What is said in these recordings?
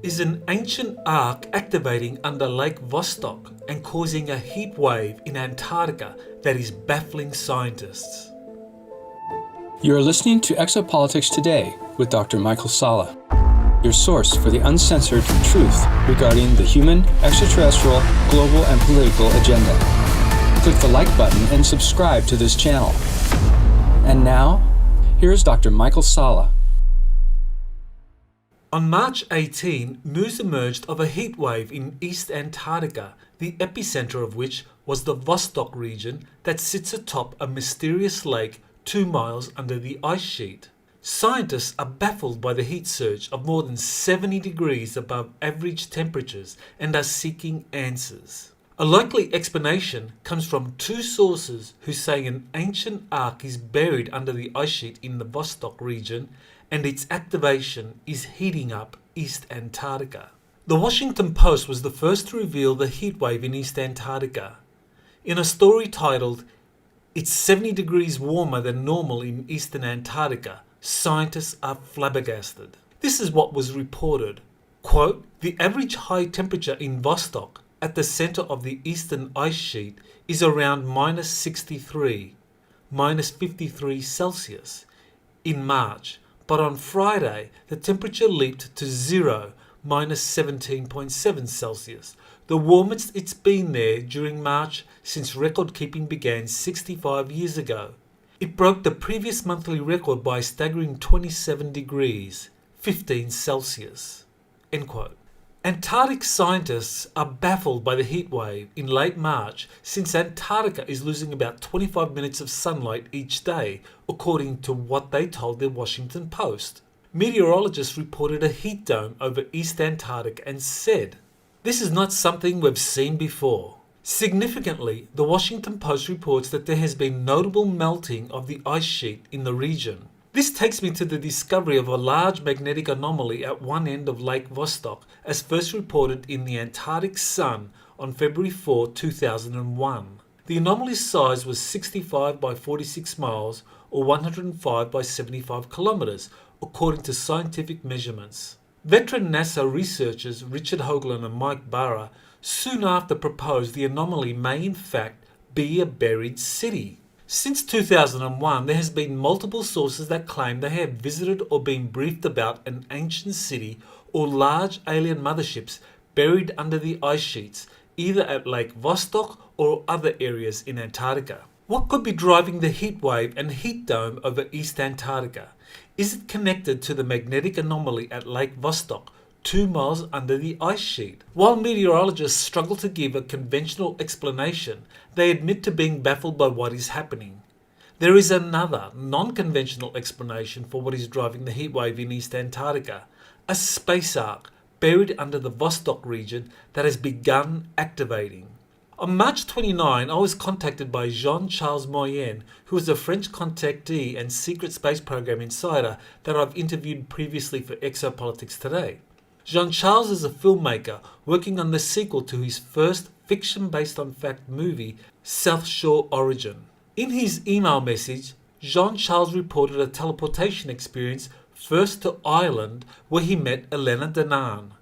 is an ancient arc activating under Lake Vostok and causing a heat wave in Antarctica that is baffling scientists. You are listening to Exopolitics Today with Dr. Michael Salla, your source for the uncensored truth regarding the human, extraterrestrial, global, and political agenda. Click the like button and subscribe to this channel. And now, here's Dr. Michael Salla. On March 18, news emerged of a heat wave in East Antarctica, the epicentro of which was the Vostok region that sits atop a mysterious lake 2 miles under the ice sheet. Scientists are baffled by the heat surge of more than 70 degrees above average temperatures and are seeking answers. A likely explanation comes from two sources who say an ancient arc is buried under the ice sheet in the Vostok region and its activation is heating up East Antarctica. The Washington Post was the first to reveal the heat wave in East Antarctica. In a story titled, "It's 70 degrees warmer than normal in Eastern Antarctica. Scientists are flabbergasted." This is what was reported. Quote, "The average high temperature in Vostok, at the center of the eastern ice sheet, is around minus 63, minus 53 Celsius, in March. But on Friday, the temperature leaped to 0, minus 17.7 Celsius, the warmest it's been there during March since record keeping began 65 years ago. It broke the previous monthly record by a staggering 27 degrees, 15 Celsius." End quote. Antarctic scientists are baffled by the heat wave in late March since Antarctica is losing about 25 minutes of sunlight each day, according to what they told the Washington Post. Meteorologists reported a heat dome over East Antarctica and said, "This is not something we've seen before." Significantly, the Washington Post reports that there has been notable melting of the ice sheet in the region. This takes me to the discovery of a large magnetic anomaly at one end of Lake Vostok, as first reported in the Antarctic Sun on February 4, 2001. The anomaly's size was 65 by 46 miles or 105 by 75 kilometers, according to scientific measurements. Veteran NASA researchers Richard Hoagland and Mike Barra soon after proposed the anomaly may in fact be a buried city. Since 2001, there has been multiple sources that claim they have visited or been briefed about an ancient city or large alien motherships buried under the ice sheets, either at Lake Vostok or other areas in Antarctica. What could be driving the heat wave and heat dome over East Antarctica? Is it connected to the magnetic anomaly at Lake Vostok, 2 miles under the ice sheet? While meteorologists struggle to give a conventional explanation, they admit to being baffled by what is happening. There is another, non-conventional explanation for what is driving the heat wave in East Antarctica, a space arc buried under the Vostok region that has begun activating. On March 29, I was contacted by Jean-Charles Moyen, who is a French contactee and secret space program insider that I've interviewed previously for Exopolitics Today. Jean-Charles is a filmmaker working on the sequel to his first fiction-based-on-fact movie, South Shore Origin. In his email message, Jean-Charles reported a teleportation experience first to Ireland, where he met Elena Danaan.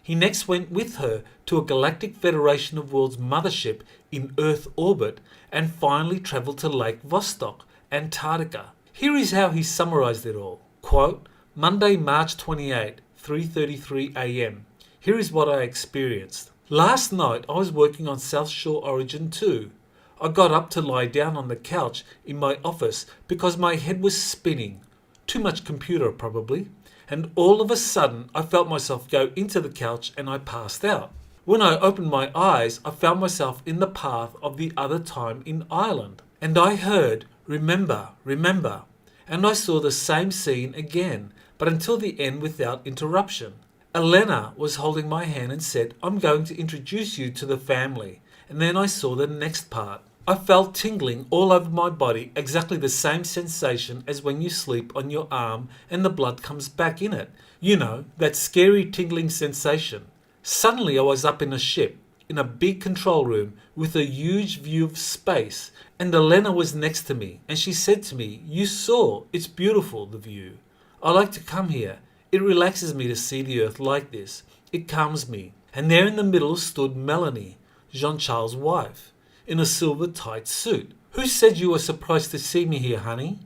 He next went with her to a Galactic Federation of Worlds mothership in Earth orbit and finally travelled to Lake Vostok, Antarctica. Here is how he summarized it all. Quote, "Monday, March 28, 3:33 a.m. Here is what I experienced. Last night I was working on South Shore Origin 2. I got up to lie down on the couch in my office because my head was spinning. Too much computer probably. And all of a sudden I felt myself go into the couch and I passed out. When I opened my eyes, I found myself in the path of the other time in Ireland. And I heard, 'Remember, remember.' And I saw the same scene again, but until the end without interruption. Elena was holding my hand and said, 'I'm going to introduce you to the family.' And then I saw the next part. I felt tingling all over my body, exactly the same sensation as when you sleep on your arm and the blood comes back in it. You know, that scary tingling sensation. Suddenly I was up in a ship, in a big control room with a huge view of space, and Elena was next to me, and she said to me, 'You saw, it's beautiful, the view. I like to come here. It relaxes me to see the earth like this. It calms me. And there in the middle stood Melanie, Jean-Charles' wife, in a silver tight suit. Who said you were surprised to see me here, honey?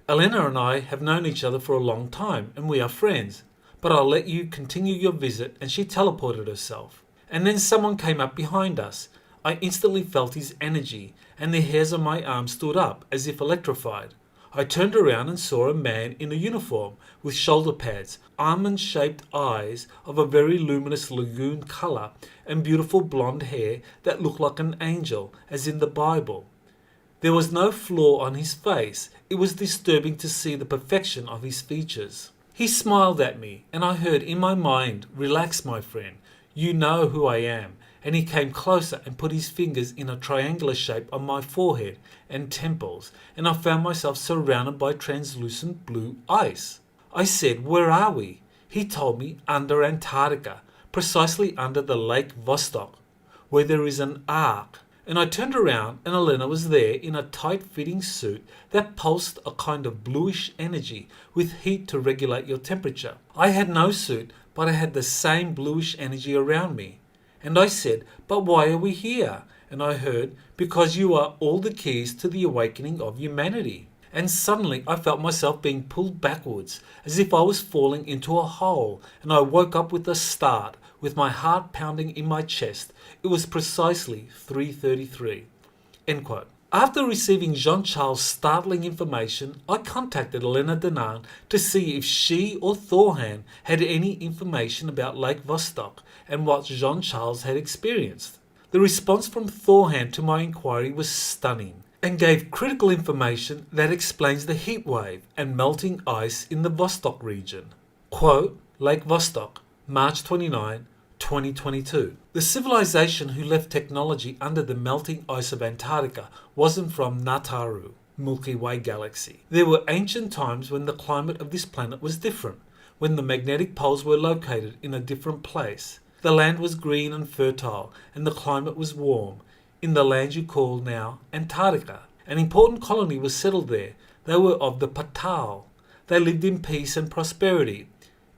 Elena and I have known each other for a long time, and we are friends. But I'll let you continue your visit, and she teleported herself. And then someone came up behind us. I instantly felt his energy, and the hairs on my arm stood up, as if electrified. I turned around and saw a man in a uniform, with shoulder pads, almond-shaped eyes of a very luminous lagoon colour, and beautiful blonde hair that looked like an angel, as in the Bible. There was no flaw on his face. It was disturbing to see the perfection of his features. He smiled at me, and I heard in my mind, "Relax, my friend. You know who I am." And he came closer and put his fingers in a triangular shape on my forehead and temples, and I found myself surrounded by translucent blue ice. I said, "Where are we?" He told me, "Under Antarctica, precisely under the Lake Vostok, where there is an arc." And I turned around, and Elena was there in a tight-fitting suit that pulsed a kind of bluish energy with heat to regulate your temperature. I had no suit, but I had the same bluish energy around me. And I said, "But why are we here?" And I heard, "Because you are all the keys to the awakening of humanity." And suddenly I felt myself being pulled backwards, as if I was falling into a hole, and I woke up with a start, with my heart pounding in my chest. It was precisely 3:33. End quote. After receiving Jean-Charles' startling information, I contacted Elena Danan to see if she or Thorhan had any information about Lake Vostok and what Jean-Charles had experienced. The response from Thorhan to my inquiry was stunning and gave critical information that explains the heat wave and melting ice in the Vostok region. Quote, Lake Vostok, March 29, 2022. The civilization who left technology under the melting ice of Antarctica wasn't from Nataru, Milky Way galaxy. There were ancient times when the climate of this planet was different, when the magnetic poles were located in a different place. The land was green and fertile, and the climate was warm, in the land you call now Antarctica. An important colony was settled there. They were of the Patal. They lived in peace and prosperity.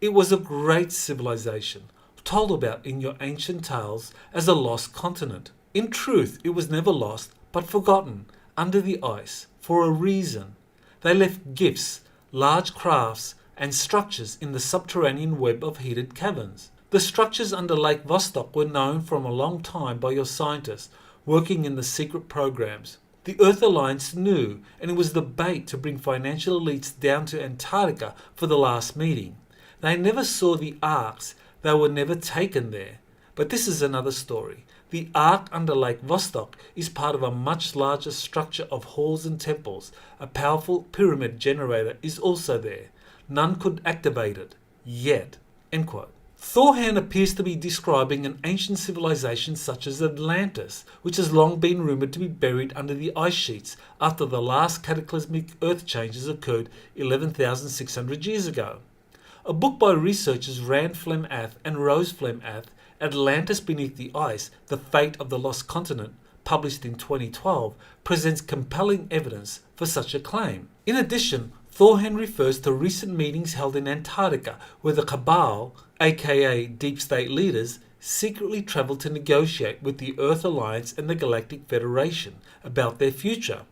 It was a great civilization, told about in your ancient tales as a lost continent. In truth, it was never lost, but forgotten, under the ice, for a reason. They left gifts, large crafts, and structures in the subterranean web of heated caverns. The structures under Lake Vostok were known from a long time by your scientists, working in the secret programs. The Earth Alliance knew, and it was the bait to bring financial elites down to Antarctica for the last meeting. They never saw the arcs. They were never taken there. But this is another story. The arc under Lake Vostok is part of a much larger structure of halls and temples. A powerful pyramid generator is also there. None could activate it. Yet. End quote. Thorhan appears to be describing an ancient civilization such as Atlantis, which has long been rumoured to be buried under the ice sheets after the last cataclysmic earth changes occurred 11,600 years ago. A book by researchers Rand Flem-Ath and Rose Flem-Ath, Atlantis Beneath the Ice, The Fate of the Lost Continent, published in 2012, presents compelling evidence for such a claim. In addition, Thorhan refers to recent meetings held in Antarctica where the Cabal, aka Deep State leaders, secretly travelled to negotiate with the Earth Alliance and the Galactic Federation about their future.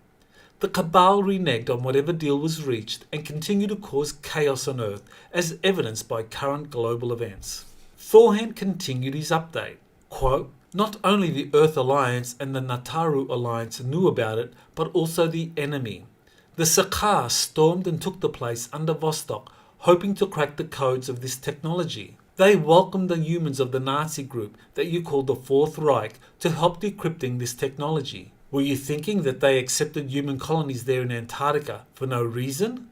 The Cabal reneged on whatever deal was reached and continue to cause chaos on Earth, as evidenced by current global events. Thorhan continued his update. Quote, not only the Earth Alliance and the Nataru Alliance knew about it, but also the enemy. The Sakar stormed and took the place under Vostok, hoping to crack the codes of this technology. They welcomed the humans of the Nazi group that you call the Fourth Reich to help decrypting this technology. Were you thinking that they accepted human colonies there in Antarctica for no reason?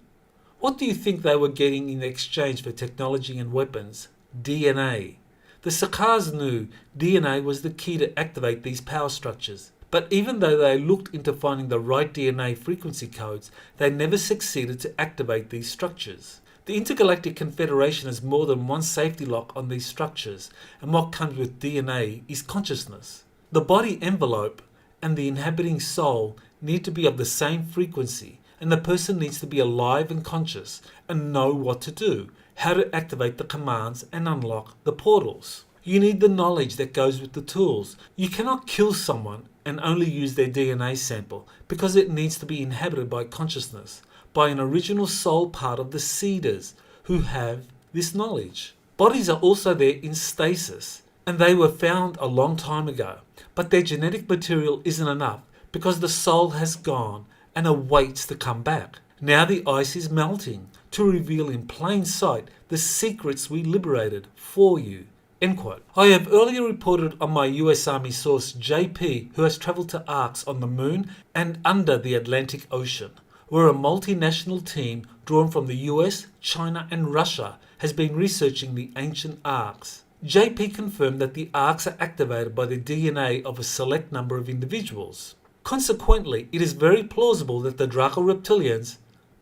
What do you think they were getting in exchange for technology and weapons? DNA. The Sakars knew DNA was the key to activate these power structures. But even though they looked into finding the right DNA frequency codes, they never succeeded to activate these structures. The Intergalactic Confederation has more than one safety lock on these structures, and what comes with DNA is consciousness. The body envelope and the inhabiting soul need to be of the same frequency, and the person needs to be alive and conscious and know what to do, how to activate the commands and unlock the portals. You need the knowledge that goes with the tools. You cannot kill someone and only use their DNA sample because it needs to be inhabited by consciousness, by an original soul part of the seeders who have this knowledge. Bodies are also there in stasis, and they were found a long time ago, but their genetic material isn't enough because the soul has gone and awaits to come back. Now the ice is melting to reveal in plain sight the secrets we liberated for you. End quote. I have earlier reported on my US Army source JP, who has travelled to arcs on the moon and under the Atlantic Ocean, where a multinational team drawn from the US, China and Russia has been researching the ancient arcs. JP confirmed that the arcs are activated by the DNA of a select number of individuals. Consequently, it is very plausible that the Draco reptilians,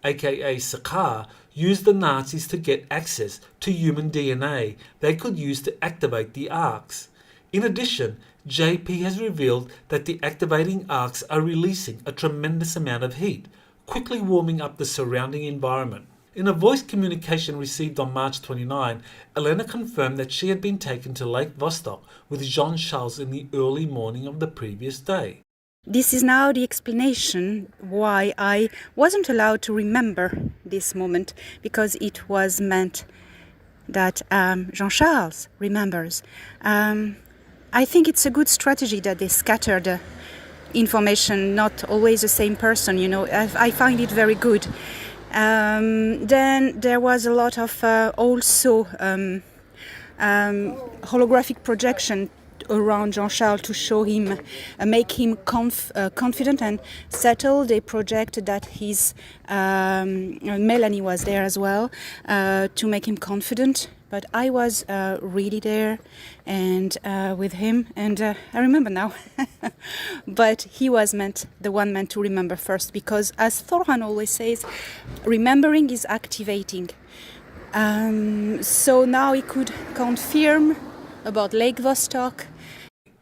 aka Sakar, used the Nazis to get access to human DNA they could use to activate the arcs. In addition, JP has revealed that the activating arcs are releasing a tremendous amount of heat, quickly warming up the surrounding environment. In a voice communication received on March 29, Elena confirmed that she had been taken to Lake Vostok with Jean-Charles in the early morning of the previous day. This is now the explanation why I wasn't allowed to remember this moment, because it was meant that Jean-Charles remembers. I think it's a good strategy that they scatter the information, not always the same person, I find it very good. Then there was a lot of also holographic projection around Jean-Charles to show him, make him confident and settled. They projected that his Melanie was there as well to make him confident. But I was really there and with him, and I remember now. But he was the one meant to remember first, because as Thorhan always says, remembering is activating. So now he could confirm about Lake Vostok.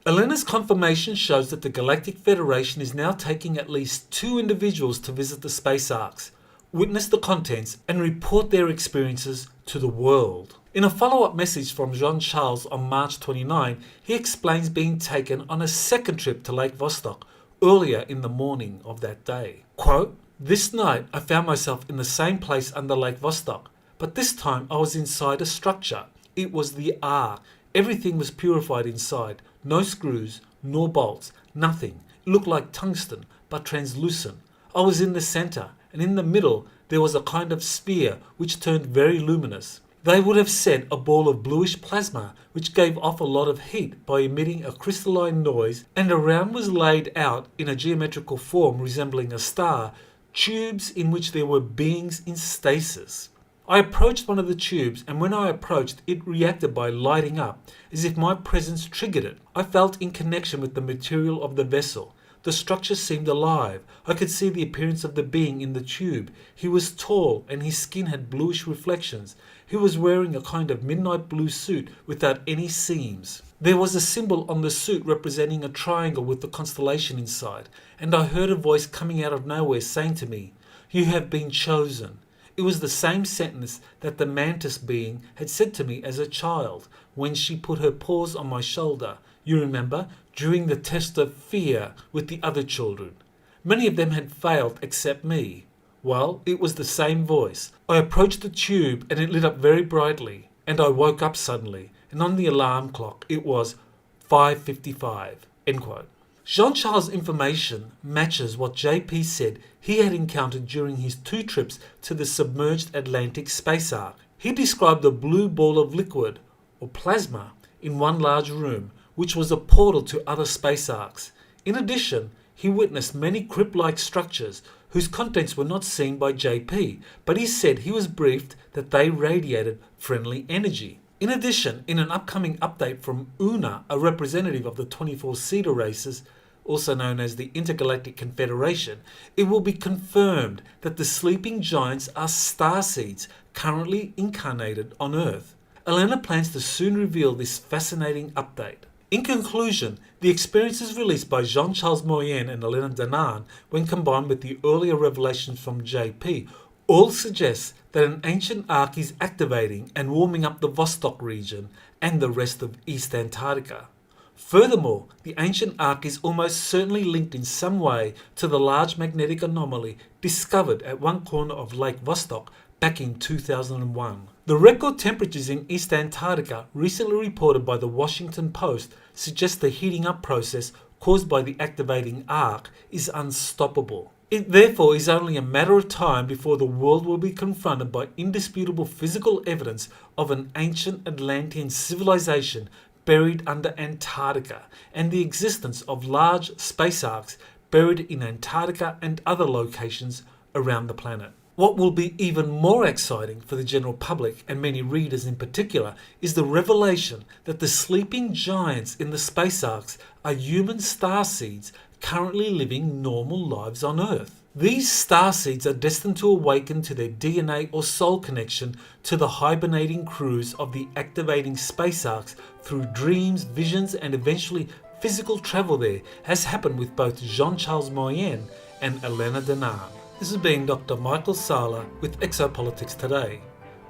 Elena's confirmation shows that the Galactic Federation is now taking at least 2 individuals to visit the space arcs, witness the contents, and report their experiences to the world. In a follow-up message from Jean-Charles on March 29, he explains being taken on a second trip to Lake Vostok earlier in the morning of that day. Quote, "This night I found myself in the same place under Lake Vostok, but this time I was inside a structure. It was the Ark. Everything was purified inside. No screws, nor bolts, nothing. It looked like tungsten, but translucent. I was in the center, and in the middle there was a kind of sphere which turned very luminous. They would have said a ball of bluish plasma which gave off a lot of heat by emitting a crystalline noise, and around was laid out in a geometrical form resembling a star, tubes in which there were beings in stasis. I approached one of the tubes, and when I approached, it reacted by lighting up, as if my presence triggered it. I felt in connection with the material of the vessel. The structure seemed alive. I could see the appearance of the being in the tube. He was tall, and his skin had bluish reflections. He was wearing a kind of midnight blue suit without any seams. There was a symbol on the suit representing a triangle with the constellation inside, and I heard a voice coming out of nowhere saying to me, 'You have been chosen.' It was the same sentence that the mantis being had said to me as a child when she put her paws on my shoulder. You remember, during the test of fear with the other children. Many of them had failed except me. Well, it was the same voice. I approached the tube and it lit up very brightly, and I woke up suddenly, and on the alarm clock it was 5:55." End quote. Jean-Charles' information matches what JP said he had encountered during his 2 trips to the submerged Atlantic space arc. He described a blue ball of liquid, or plasma, in one large room, which was a portal to other space arcs. In addition, he witnessed many crypt-like structures whose contents were not seen by JP, but he said he was briefed that they radiated friendly energy. In addition, in an upcoming update from UNA, a representative of the 24 Cedar races, also known as the Intergalactic Confederation, it will be confirmed that the sleeping giants are starseeds currently incarnated on Earth. Elena plans to soon reveal this fascinating update. In conclusion, the experiences released by Jean-Charles Moyen and Elena Danan, when combined with the earlier revelations from JP, All suggests that an ancient arc is activating and warming up the Vostok region and the rest of East Antarctica. Furthermore, the ancient arc is almost certainly linked in some way to the large magnetic anomaly discovered at one corner of Lake Vostok back in 2001. The record temperatures in East Antarctica, recently reported by the Washington Post, suggest the heating up process caused by the activating arc is unstoppable. It therefore is only a matter of time before the world will be confronted by indisputable physical evidence of an ancient Atlantean civilization buried under Antarctica and the existence of large space arcs buried in Antarctica and other locations around the planet. What will be even more exciting for the general public and many readers in particular is the revelation that the sleeping giants in the space arcs are human starseeds currently living normal lives on Earth. These starseeds are destined to awaken to their DNA or soul connection to the hibernating crews of the activating space arcs through dreams, visions, and eventually physical travel there, as happened with both Jean-Charles Moyen and Elena Danaan. This has been Dr. Michael Salla with Exopolitics Today.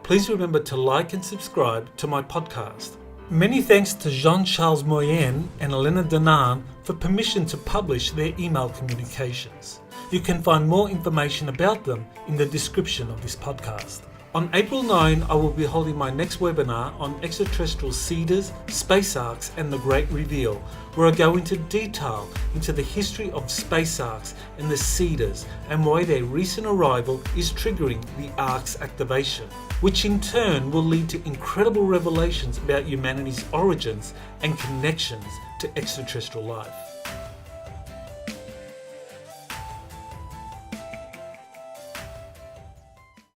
Please remember to like and subscribe to my podcast. Many thanks to Jean-Charles Moyen and Elena Danaan for permission to publish their email communications. You can find more information about them in the description of this podcast. On April 9, I will be holding my next webinar on extraterrestrial seeders, space arcs, and the Great Reveal, where I go into detail into the history of space arcs and the seeders and why their recent arrival is triggering the arc's activation, which in turn will lead to incredible revelations about humanity's origins and connections to extraterrestrial life.